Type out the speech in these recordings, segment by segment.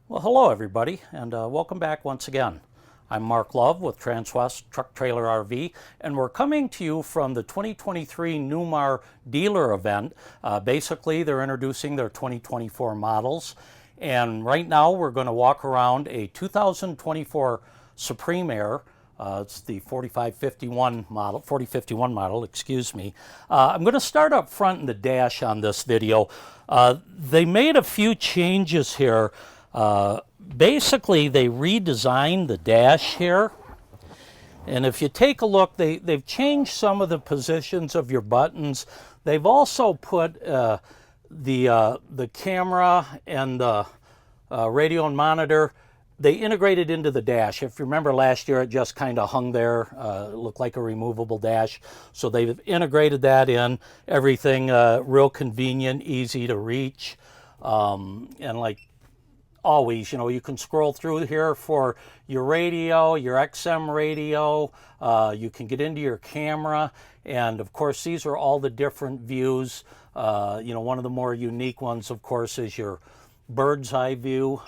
Well, hello everybody, and welcome back once again. I'm Mark Love with Transwest Truck Trailer RV, and we're coming to you from the 2023 Newmar dealer event. Basically, they're introducing their 2024 models, and right now we're going to walk around a 2024 Supreme Aire. It's the 4051 model, excuse me. I'm going to start up front in the dash on this video. They made a few changes here. Basically, they redesigned the dash here. And if you take a look, they've changed some of the positions of your buttons. They've also put the camera and the radio and monitor, they integrated into the dash. If you remember last year, it just kind of hung there. It looked like a removable dash. So they've integrated that in. Everything real convenient, easy to reach. And like always, you know, you can scroll through here for your radio, your XM radio. You can get into your camera. And of course, these are all the different views. You know, one of the more unique ones, of course, is your bird's eye view,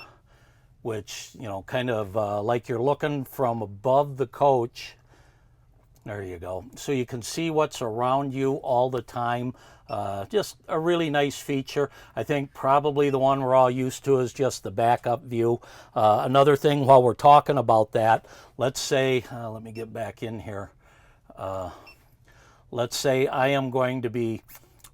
which, you know, kind of like you're looking from above the coach. There you go. So you can see what's around you all the time. Just a really nice feature. I think probably the one we're all used to is just the backup view. Another thing while we're talking about that, let's say, let me get back in here. Let's say I am going to be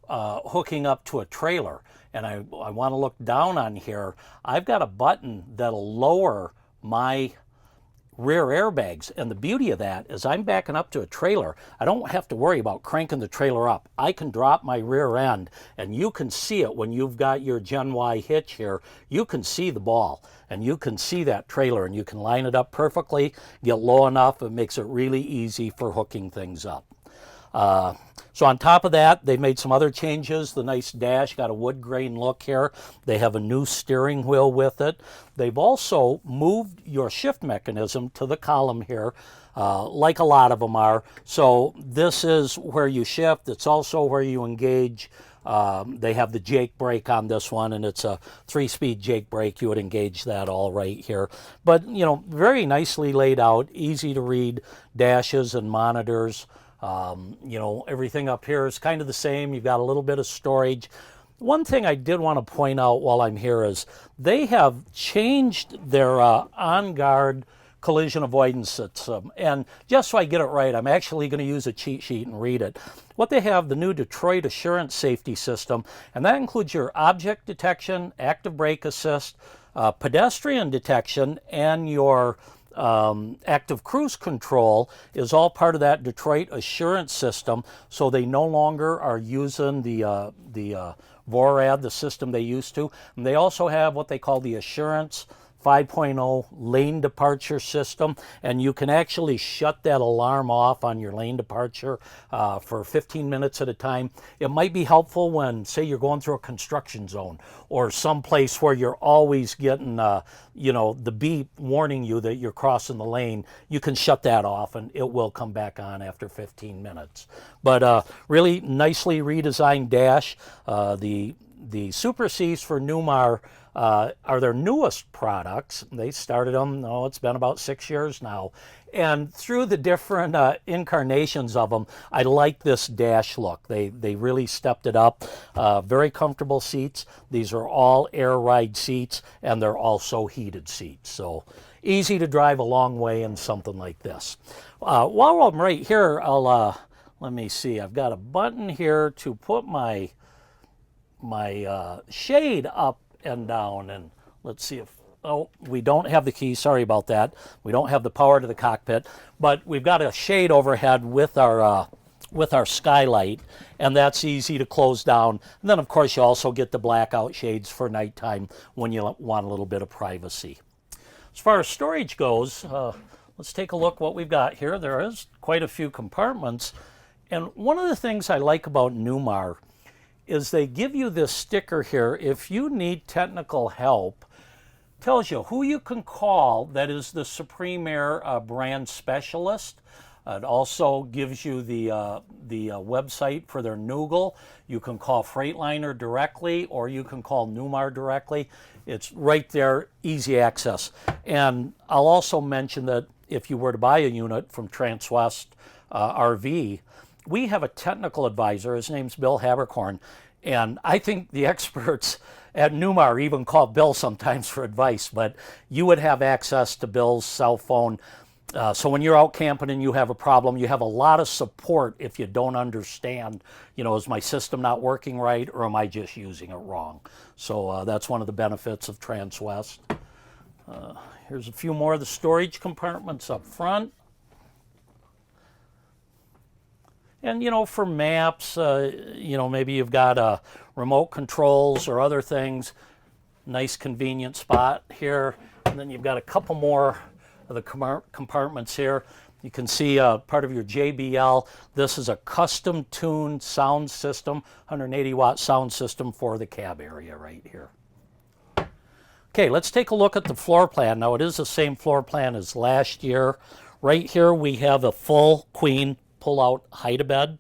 hooking up to a trailer and I want to look down on here. I've got a button that'll lower my rear airbags, and the beauty of that is I'm backing up to a trailer. I don't have to worry about cranking the trailer up. I can drop my rear end, and you can see it when you've got your Gen Y hitch here. You can see the ball, and you can see that trailer, and you can line it up perfectly, get low enough. It makes it really easy for hooking things up. So on top of that, they made some other changes. The nice dash got a wood grain look here. They have a new steering wheel with it. They've also moved your shift mechanism to the column here, like a lot of them are. So this is where you shift. It's also where you engage. They have the Jake brake on this one, and it's a 3-speed Jake brake. You would engage that all right here. But, you know, very nicely laid out, easy to read dashes and monitors. You know, everything up here is kind of the same. You've got a little bit of storage. One thing I did want to point out while I'm here is they have changed their on-guard collision avoidance system. And just so I get it right, I'm actually going to use a cheat sheet and read it. What they have, the new Detroit Assurance Safety System, and that includes your object detection, active brake assist, pedestrian detection, and your active cruise control is all part of that Detroit Assurance System. So they no longer are using the VORAD, the system they used to. And they also have what they call the Assurance 5.0 lane departure system, and you can actually shut that alarm off on your lane departure for 15 minutes at a time. It might be helpful when, say, you're going through a construction zone or someplace where you're always getting, you know, the beep warning you that you're crossing the lane. You can shut that off and it will come back on after 15 minutes. But really nicely redesigned dash. The Super Cs for Newmar are their newest products. They started them, it's been about 6 years now. And through the different incarnations of them, I like this dash look. They really stepped it up. Very comfortable seats. These are all air ride seats, and they're also heated seats. So easy to drive a long way in something like this. While I'm right here, let me see. I've got a button here to put my shade up and down, and let's see if, oh, we don't have the key, sorry about that. We don't have the power to the cockpit, but we've got a shade overhead with our skylight, and that's easy to close down. And then of course you also get the blackout shades for nighttime when you want a little bit of privacy. As far as storage goes, let's take a look what we've got here. There is quite a few compartments, and one of the things I like about Newmar is they give you this sticker here. If you need technical help, tells you who you can call that is the Supreme Aire brand specialist. It also gives you the website for their Noogle. You can call Freightliner directly, or you can call Newmar directly. It's right there, easy access. And I'll also mention that if you were to buy a unit from Transwest RV, we have a technical advisor. His name's Bill Habercorn, and I think the experts at Newmar even call Bill sometimes for advice, but you would have access to Bill's cell phone. So when you're out camping and you have a problem, you have a lot of support if you don't understand, is my system not working right, or am I just using it wrong? So that's one of the benefits of Transwest. Here's a few more of the storage compartments up front. And, for maps, maybe you've got remote controls or other things. Nice convenient spot here. And then you've got a couple more of the compartments here. You can see part of your JBL. This is a custom tuned sound system, 180 watt sound system for the cab area right here. Okay, let's take a look at the floor plan. Now, it is the same floor plan as last year. Right here we have a full queen pull-out hide-a-bed.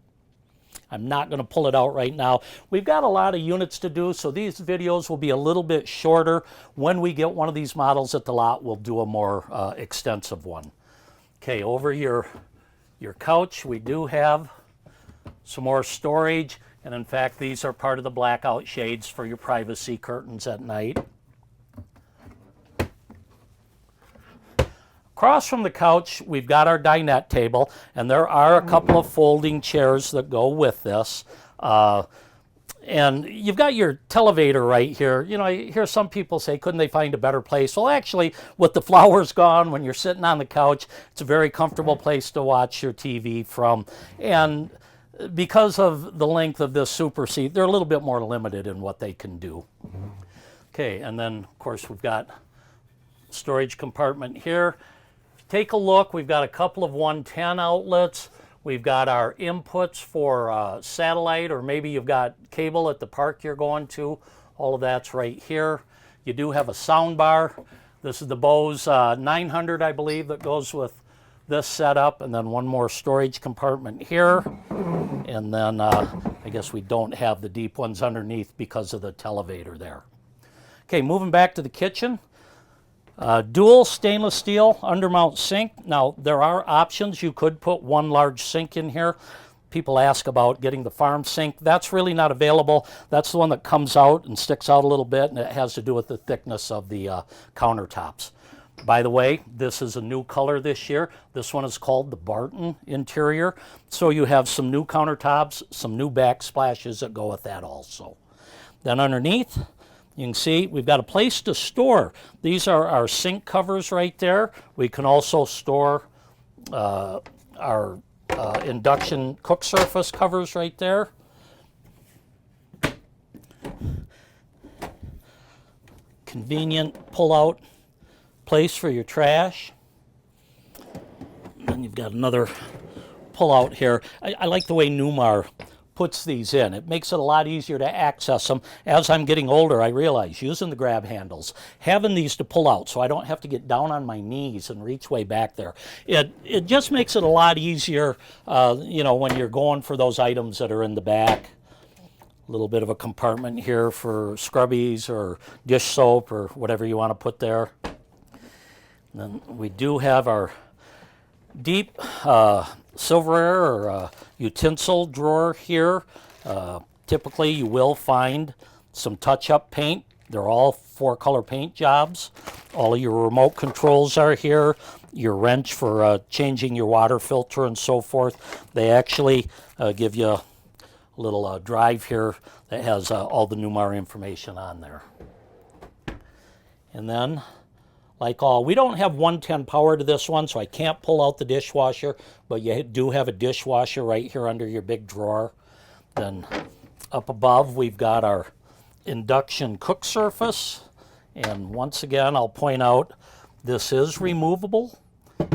I'm not going to pull it out right now. We've got a lot of units to do, so these videos will be a little bit shorter. When we get one of these models at the lot, we'll do a more extensive one. Okay, over your couch, we do have some more storage, and in fact, these are part of the blackout shades for your privacy curtains at night. Across from the couch, we've got our dinette table, and there are a couple of folding chairs that go with this. And you've got your televator right here. I hear some people say, couldn't they find a better place? Well, actually, with the flowers gone, when you're sitting on the couch, it's a very comfortable place to watch your TV from. And because of the length of this super seat, they're a little bit more limited in what they can do. Okay, and then, of course, we've got storage compartment here. Take a look. We've got a couple of 110 outlets. We've got our inputs for satellite, or maybe you've got cable at the park you're going to. All of that's right here. You do have a sound bar. This is the Bose 900, I believe, that goes with this setup. And then one more storage compartment here. And then I guess we don't have the deep ones underneath because of the televator there. Okay, moving back to the kitchen. Dual stainless steel undermount sink. Now, there are options. You could put one large sink in here. People ask about getting the farm sink. That's really not available. That's the one that comes out and sticks out a little bit, and it has to do with the thickness of the countertops. By the way, this is a new color this year. This one is called the Barton interior. So you have some new countertops, some new backsplashes that go with that also. Then underneath, you can see we've got a place to store. These are our sink covers right there. We can also store our induction cook surface covers right there. Convenient pull-out place for your trash. And you've got another pull-out here. I like the way Newmar puts these in. It makes it a lot easier to access them. As I'm getting older, I realize using the grab handles, having these to pull out so I don't have to get down on my knees and reach way back there. It just makes it a lot easier, when you're going for those items that are in the back. A little bit of a compartment here for scrubbies or dish soap or whatever you want to put there. And then we do have our deep silverware or utensil drawer here. Typically you will find some touch-up paint. They're all 4-color paint jobs. All of your remote controls are here. Your wrench for changing your water filter and so forth. They actually give you a little drive here that has all the Newmar information on there. And then, we don't have 110 power to this one, so I can't pull out the dishwasher, but you do have a dishwasher right here under your big drawer. Then up above, we've got our induction cook surface. And once again, I'll point out, this is removable.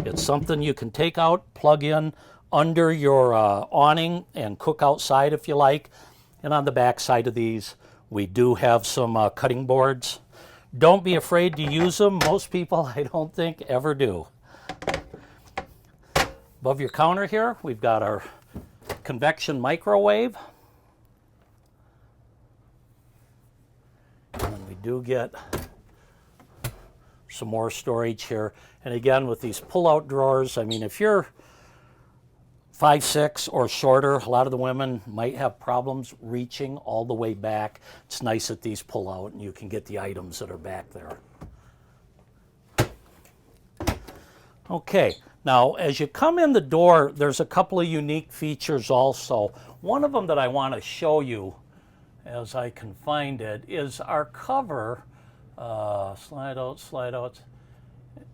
It's something you can take out, plug in under your awning, and cook outside if you like. And on the back side of these, we do have some cutting boards. Don't be afraid to use them. Most people, I don't think, ever do. Above your counter here, we've got our convection microwave. And we do get some more storage here. And again, with these pull-out drawers, I mean, if you're 5'6" or shorter, a lot of the women might have problems reaching all the way back. It's nice that these pull out and you can get the items that are back there. Okay, now as you come in the door, there's a couple of unique features also. One of them that I want to show you, as I can find it, is our cover. Slide out,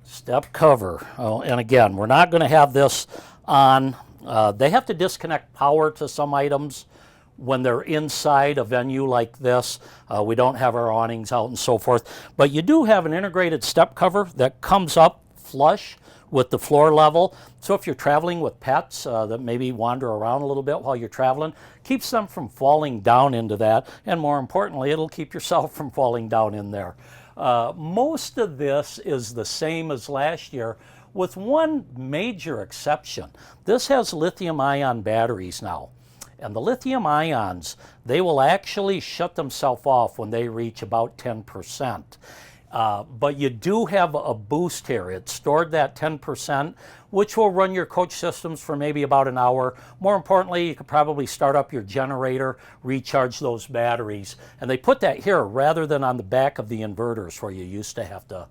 step cover. Oh, and again, we're not going to have this on. They have to disconnect power to some items when they're inside a venue like this. We don't have our awnings out and so forth. But you do have an integrated step cover that comes up flush with the floor level. So if you're traveling with pets that maybe wander around a little bit while you're traveling, keeps them from falling down into that. And more importantly, it'll keep yourself from falling down in there. Most of this is the same as last year, with one major exception. This has lithium-ion batteries now. And the lithium ions, they will actually shut themselves off when they reach about 10%. But you do have a boost here. It's stored that 10%, which will run your coach systems for maybe about an hour. More importantly, you could probably start up your generator, recharge those batteries. And they put that here rather than on the back of the inverters where you used to have to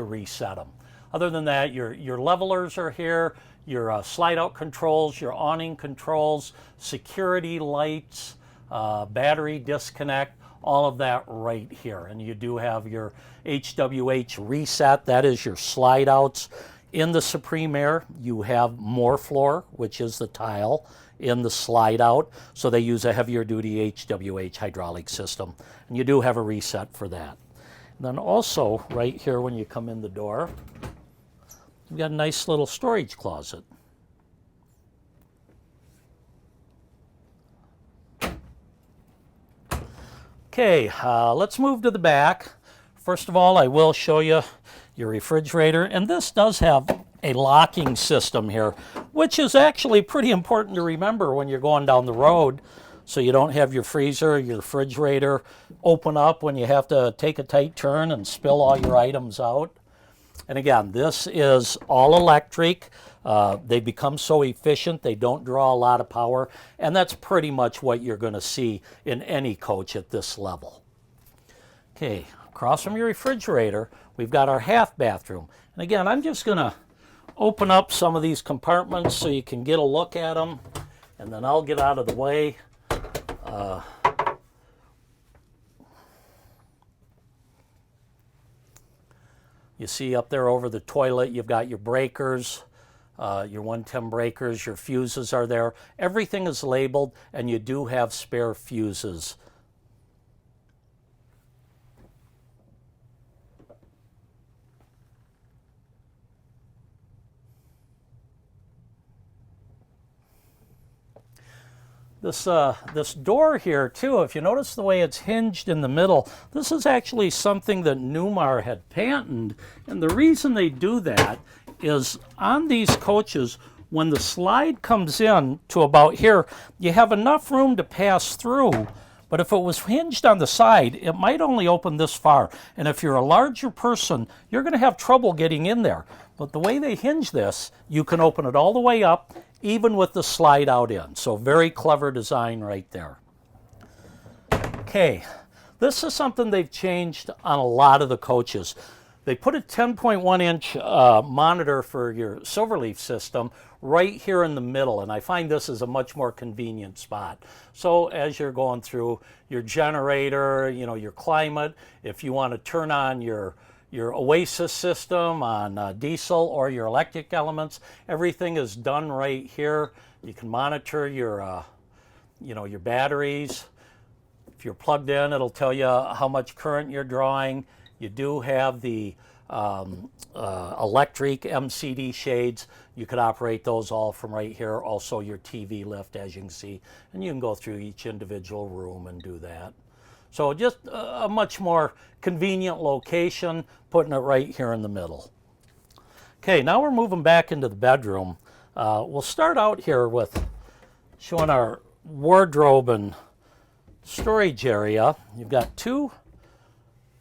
reset them. Other than that, your levelers are here, your slide-out controls, your awning controls, security lights, battery disconnect, all of that right here. And you do have your HWH reset. That is your slide-outs. In the Supreme Aire, you have more floor, which is the tile in the slide-out. So they use a heavier-duty HWH hydraulic system. And you do have a reset for that. And then also, right here when you come in the door, we've got a nice little storage closet. Okay, let's move to the back. First of all, I will show you your refrigerator, and this does have a locking system here, which is actually pretty important to remember when you're going down the road, so you don't have your freezer, your refrigerator open up when you have to take a tight turn and spill all your items out. And again, this is all electric. They become so efficient, they don't draw a lot of power, and that's pretty much what you're going to see in any coach at this level. Okay, across from your refrigerator, we've got our half bathroom. And again, I'm just going to open up some of these compartments so you can get a look at them, and then I'll get out of the way. You see up there over the toilet, you've got your breakers, your 110 breakers, your fuses are there. Everything is labeled, and you do have spare fuses. This door here too, if you notice the way it's hinged in the middle, this is actually something that Newmar had patented, and the reason they do that is on these coaches, when the slide comes in to about here, you have enough room to pass through, but if it was hinged on the side, it might only open this far, and if you're a larger person, you're going to have trouble getting in there. But the way they hinge this, you can open it all the way up, even with the slide out in. So very clever design right there. Okay, this is something they've changed on a lot of the coaches. They put a 10.1-inch monitor for your Silverleaf system right here in the middle, and I find this is a much more convenient spot. So as you're going through your generator, you know, your climate, if you want to turn on your Oasis system on diesel or your electric elements, everything is done right here. You can monitor your, your batteries. If you're plugged in, it'll tell you how much current you're drawing. You do have the electric MCD shades. You could operate those all from right here. Also your TV lift, as you can see, and you can go through each individual room and do that. So just a much more convenient location, putting it right here in the middle. Okay, now we're moving back into the bedroom. We'll start out here with showing our wardrobe and storage area. You've got two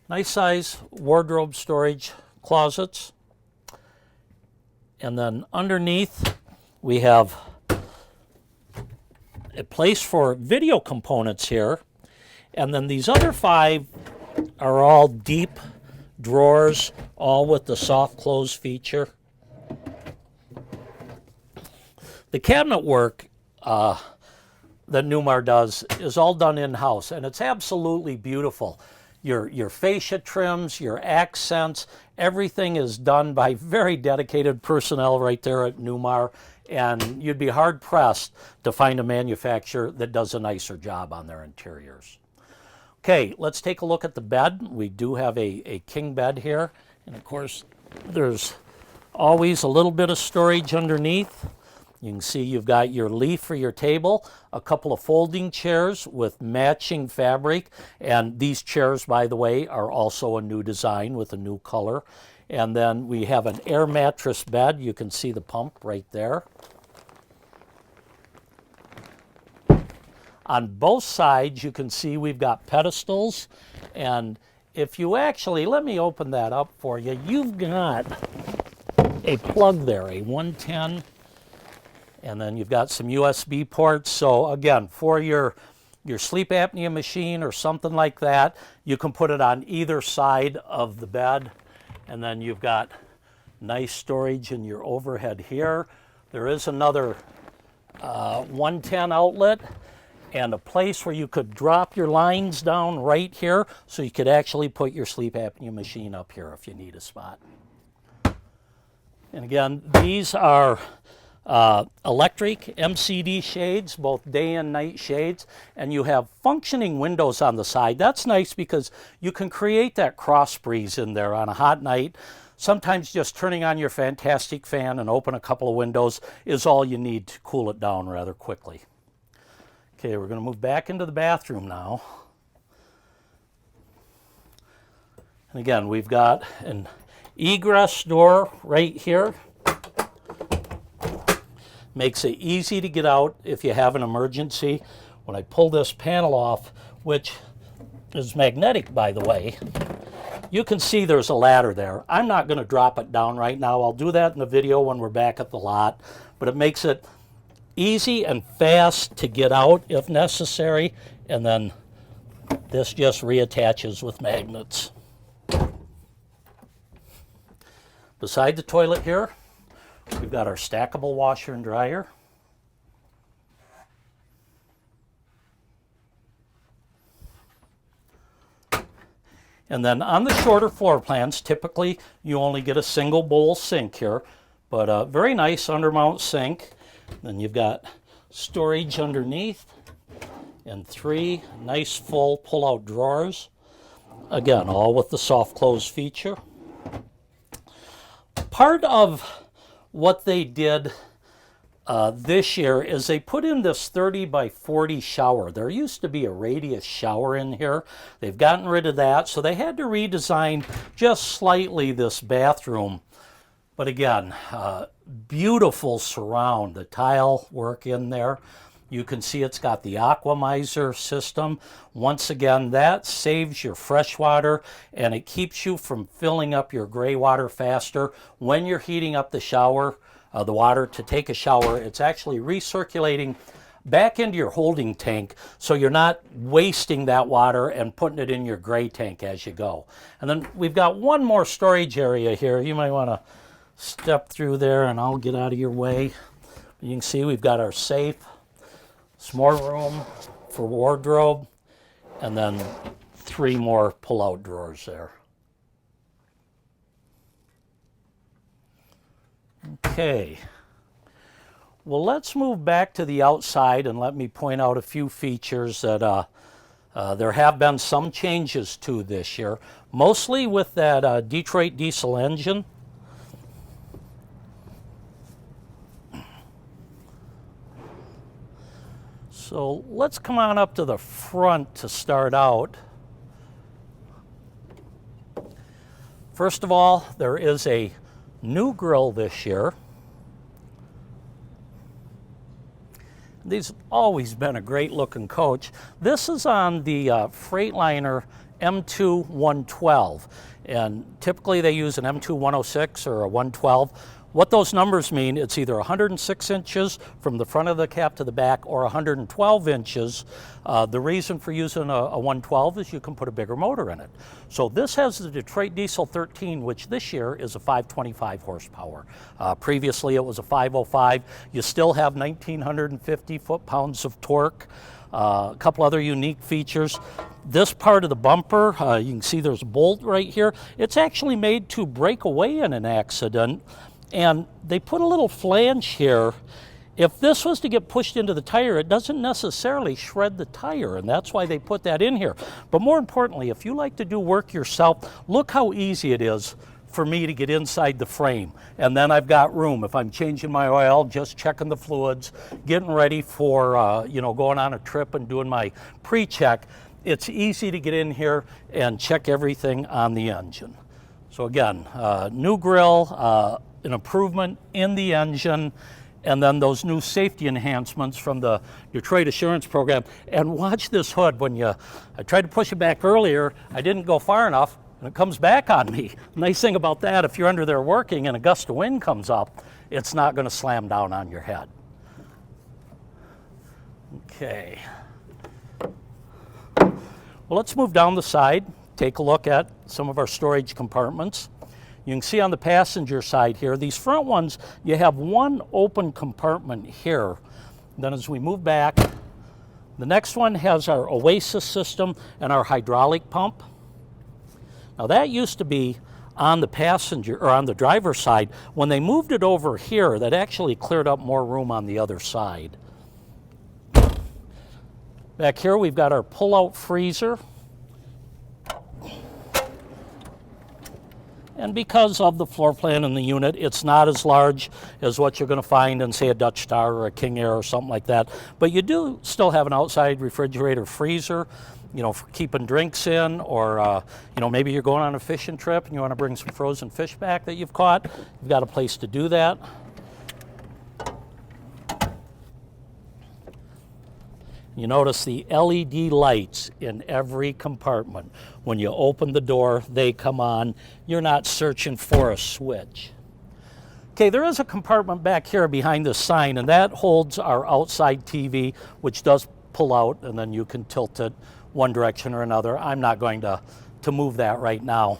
nice size wardrobe storage closets. And then underneath we have a place for video components here. And then these other 5 are all deep drawers, all with the soft close feature. The cabinet work that Newmar does is all done in-house, and it's absolutely beautiful. Your fascia trims, your accents, everything is done by very dedicated personnel right there at Newmar, and you'd be hard-pressed to find a manufacturer that does a nicer job on their interiors. Okay, let's take a look at the bed. We do have a king bed here, and of course there's always a little bit of storage underneath. You can see you've got your leaf for your table, a couple of folding chairs with matching fabric, and these chairs, by the way, are also a new design with a new color. And then we have an air mattress bed. You can see the pump right there. On both sides, you can see we've got pedestals, and if you actually, let me open that up for you, you've got a plug there, a 110. And then you've got some USB ports. So again, for your sleep apnea machine or something like that, you can put it on either side of the bed. And then you've got nice storage in your overhead here. There is another 110 outlet and a place where you could drop your lines down right here, so you could actually put your sleep apnea machine up here if you need a spot. And again, these are electric MCD shades, both day and night shades, and you have functioning windows on the side. That's nice because you can create that cross breeze in there on a hot night. Sometimes just turning on your fantastic fan and open a couple of windows is all you need to cool it down rather quickly. Okay, we're going to move back into the bathroom now. And again, we've got an egress door right here. Makes it easy to get out if you have an emergency. When I pull this panel off, which is magnetic, by the way, you can see there's a ladder there. I'm not going to drop it down right now. I'll do that in the video when we're back at the lot. But it makes it easy and fast to get out if necessary. And then this just reattaches with magnets. Beside the toilet here, we've got our stackable washer and dryer. And then on the shorter floor plans, typically you only get a single bowl sink here, but a very nice undermount sink. Then you've got storage underneath and 3 nice full pull-out drawers. Again, all with the soft close feature. Part of what they did this year is they put in this 30 by 40 shower. There used to be a radius shower in here. They've gotten rid of that, so they had to redesign just slightly this bathroom. But again, beautiful surround, the tile work in there. You can see it's got the Aquamizer system. Once again, that saves your fresh water and it keeps you from filling up your gray water faster. When you're heating up the shower, the water to take a shower, it's actually recirculating back into your holding tank, so you're not wasting that water and putting it in your gray tank as you go. And then we've got one more storage area here. You might want to step through there and I'll get out of your way. You can see we've got our safe, some more room for wardrobe, and then 3 more pull-out drawers there. Okay, well, let's move back to the outside and let me point out a few features that there have been some changes to this year, mostly with that Detroit diesel engine. So let's come on up to the front to start out. First of all, there is a new grill this year. These have always been a great looking coach. This is on the Freightliner M2 112, and typically they use an M2 106 or a 112. What those numbers mean, it's either 106 inches from the front of the cab to the back or 112 inches. The reason for using a 112 is you can put a bigger motor in it. So this has the Detroit Diesel 13, which this year is a 525 horsepower. Previously it was a 505. You still have 1,950 foot-pounds of torque. A couple other unique features. This part of the bumper, you can see there's a bolt right here. It's actually made to break away in an accident. And they put a little flange here. If this was to get pushed into the tire, it doesn't necessarily shred the tire, and that's why they put that in here. But more importantly, if you like to do work yourself, look how easy it is for me to get inside the frame. And then I've got room. If I'm changing my oil, just checking the fluids, getting ready for going on a trip and doing my pre-check, it's easy to get in here and check everything on the engine. So again, new grille, an improvement in the engine, and then those new safety enhancements from the Detroit Assurance Program. And watch this hood. I tried to push it back earlier, I didn't go far enough, and it comes back on me. Nice thing about that, if you're under there working and a gust of wind comes up, it's not going to slam down on your head. Okay. Well, let's move down the side, take a look at some of our storage compartments. You can see on the passenger side here, these front ones, you have one open compartment here. Then as we move back, the next one has our Oasis system and our hydraulic pump. Now that used to be on the passenger or on the driver's side. When they moved it over here, that actually cleared up more room on the other side. Back here we've got our pull-out freezer. And because of the floor plan in the unit, it's not as large as what you're going to find in, say, a Dutch Star or a King Air or something like that. But you do still have an outside refrigerator freezer, for keeping drinks in, or, maybe you're going on a fishing trip and you want to bring some frozen fish back that you've caught. You've got a place to do that. You notice the LED lights in every compartment. When you open the door, they come on. You're not searching for a switch. Okay, there is a compartment back here behind the sign, and that holds our outside TV, which does pull out, and then you can tilt it one direction or another. I'm not going to move that right now.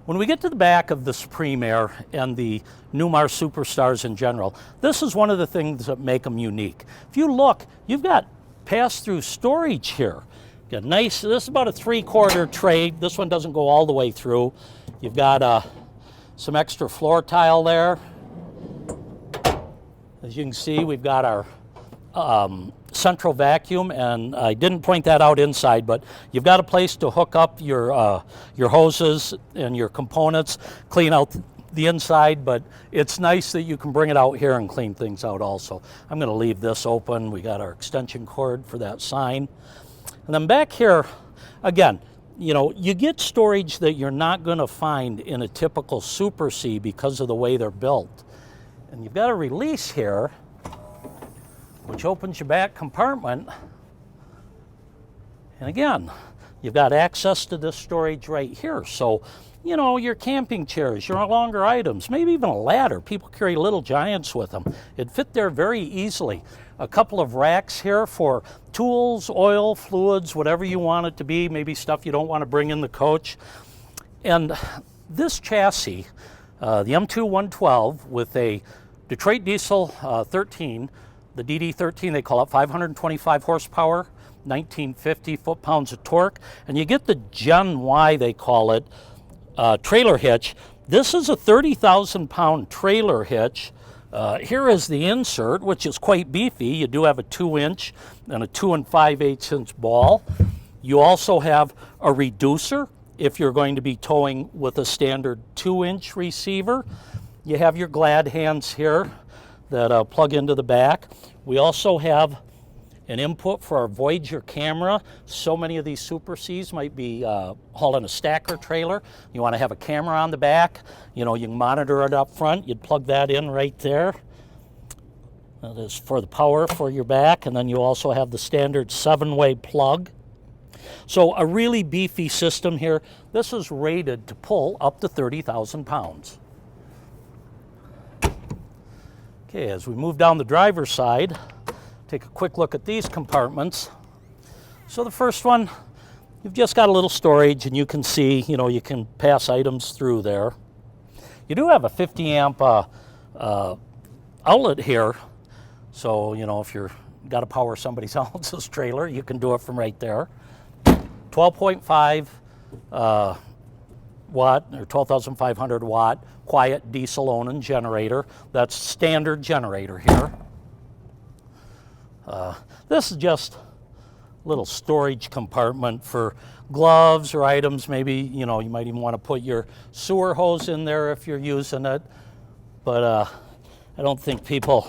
When we get to the back of the Supreme Aire and the Newmar Superstars in general, this is one of the things that make them unique. If you look, you've got pass-through storage here. Got nice, this is about a 3/4 tray. This one doesn't go all the way through. You've got some extra floor tile there. As you can see, we've got our central vacuum, and I didn't point that out inside, but you've got a place to hook up your hoses and your components, clean out the inside, but it's nice that you can bring it out here and clean things out also. I'm going to leave this open. We got our extension cord for that sign. And then back here, again, you get storage that you're not going to find in a typical Super C because of the way they're built. And you've got a release here, which opens your back compartment. And again, you've got access to this storage right here. So, your camping chairs, your longer items, maybe even a ladder. People carry little giants with them. It'd fit there very easily. A couple of racks here for tools, oil, fluids, whatever you want it to be, maybe stuff you don't want to bring in the coach. And this chassis, the M2 112 with a Detroit Diesel 13, the DD13, they call it, 525 horsepower, 1950 foot-pounds of torque, and you get the Gen Y, they call it, trailer hitch. This is a 30,000-pound trailer hitch. Here is the insert, which is quite beefy. You do have a 2-inch and a 2 5/8 inch ball. You also have a reducer if you're going to be towing with a standard 2-inch receiver. You have your glad hands here that plug into the back. We also have an input for our Voyager camera. So many of these Super Cs might be hauling a stacker trailer. You want to have a camera on the back. You can monitor it up front. You'd plug that in right there. That is for the power for your back, and then you also have the standard 7-way plug. So a really beefy system here. This is rated to pull up to 30,000 pounds. Okay, as we move down the driver's side, take a quick look at these compartments. So the first one, you've just got a little storage, and you can see, you can pass items through there. You do have a 50 amp outlet here. So, if you're got to power somebody else's trailer, you can do it from right there. 12.5 watt or 12,500 watt quiet diesel Onan generator. That's standard generator here. This is just a little storage compartment for gloves or items. Maybe, you might even want to put your sewer hose in there if you're using it. But I don't think people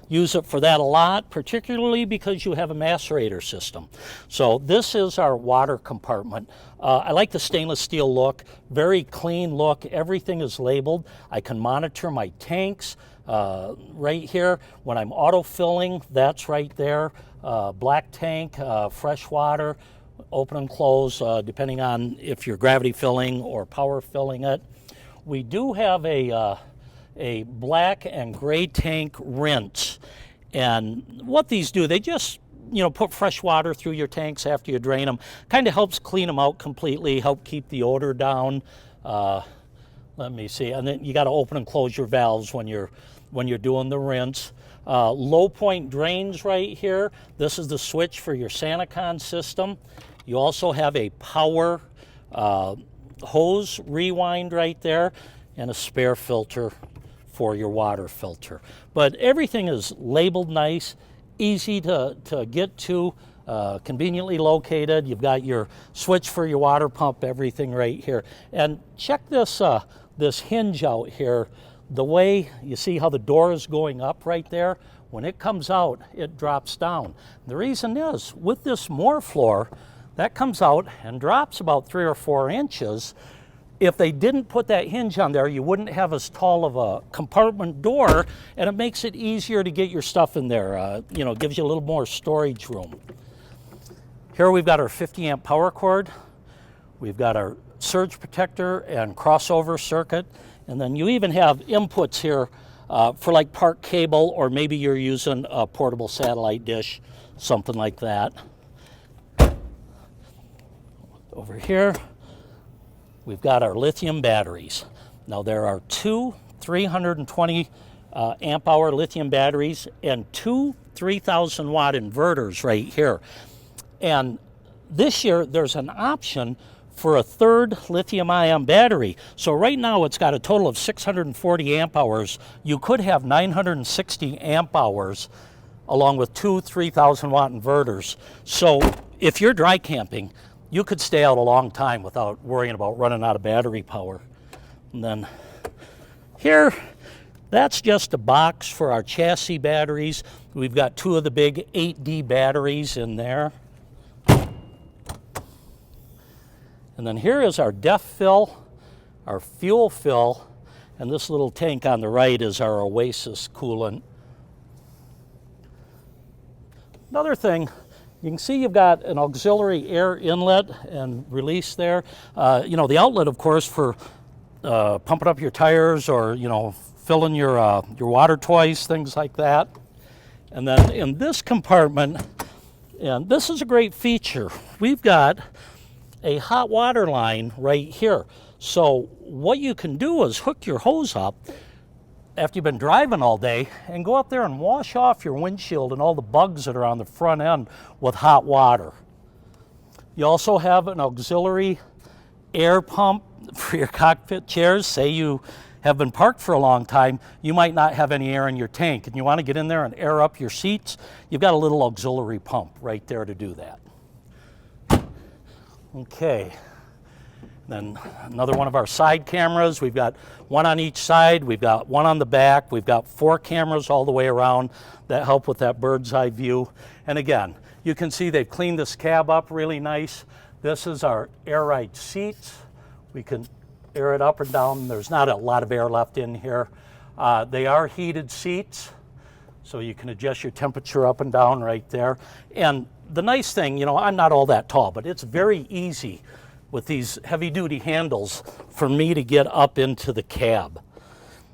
use it for that a lot, particularly because you have a macerator system. So this is our water compartment. I like the stainless steel look, very clean look. Everything is labeled. I can monitor my tanks right here. When I'm auto-filling, that's right there. Black tank, fresh water, open and close, depending on if you're gravity filling or power filling it. We do have a black and gray tank rinse. And what these do, they just, put fresh water through your tanks after you drain them. Kind of helps clean them out completely, help keep the odor down. Let me see. And then you got to open and close your valves when you're doing the rinse. Low point drains right here. This is the switch for your Sanacon system. You also have a power hose rewind right there and a spare filter for your water filter. But everything is labeled nice, easy to get to, conveniently located. You've got your switch for your water pump, everything right here. And check this, this hinge out here. The way you see how the door is going up right there, when it comes out, it drops down. The reason is, with this Moorfloor, that comes out and drops about 3 or 4 inches. If they didn't put that hinge on there, you wouldn't have as tall of a compartment door, and it makes it easier to get your stuff in there. Gives you a little more storage room. Here we've got our 50 amp power cord. We've got our surge protector and crossover circuit. And then you even have inputs here for like park cable, or maybe you're using a portable satellite dish, something like that. Over here, we've got our lithium batteries. Now there are 2 320 amp hour lithium batteries and 2 3,000 watt inverters right here. And this year there's an option for a 3rd lithium ion battery. So right now it's got a total of 640 amp hours. You could have 960 amp hours along with 2 3,000 watt inverters. So if you're dry camping, you could stay out a long time without worrying about running out of battery power. And then here, that's just a box for our chassis batteries. We've got 2 of the big 8D batteries in there. And then here is our def fill, our fuel fill, and this little tank on the right is our Oasis coolant. Another thing, you can see you've got an auxiliary air inlet and release there. The outlet, of course, for pumping up your tires or, filling your water toys, things like that. And then in this compartment, and this is a great feature, we've got a hot water line right here. So what you can do is hook your hose up after you've been driving all day and go up there and wash off your windshield and all the bugs that are on the front end with hot water. You also have an auxiliary air pump for your cockpit chairs. Say you have been parked for a long time, you might not have any air in your tank and you want to get in there and air up your seats. You've got a little auxiliary pump right there to do that. Okay. Then another one of our side cameras. We've got 1 on each side. We've got 1 on the back. We've got 4 cameras all the way around that help with that bird's eye view. And again, you can see they've cleaned this cab up really nice. This is our air ride seats. We can air it up and down. There's not a lot of air left in here. They are heated seats. So you can adjust your temperature up and down right there. And the nice thing, you know, I'm not all that tall, but it's very easy with these heavy duty handles for me to get up into the cab.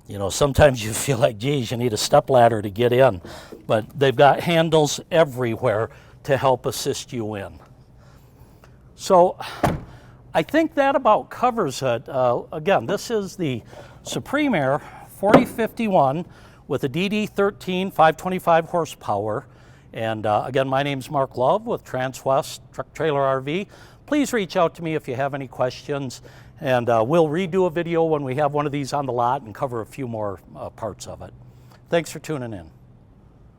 You know, sometimes you feel like, geez, you need a stepladder to get in, but they've got handles everywhere to help assist you in. So I think that about covers it. Again, this is the Supreme Aire 4051 with a DD13 525 horsepower. And again, my name's Mark Love with Transwest Truck Trailer RV. Please reach out to me if you have any questions, and we'll redo a video when we have one of these on the lot and cover a few more parts of it. Thanks for tuning in.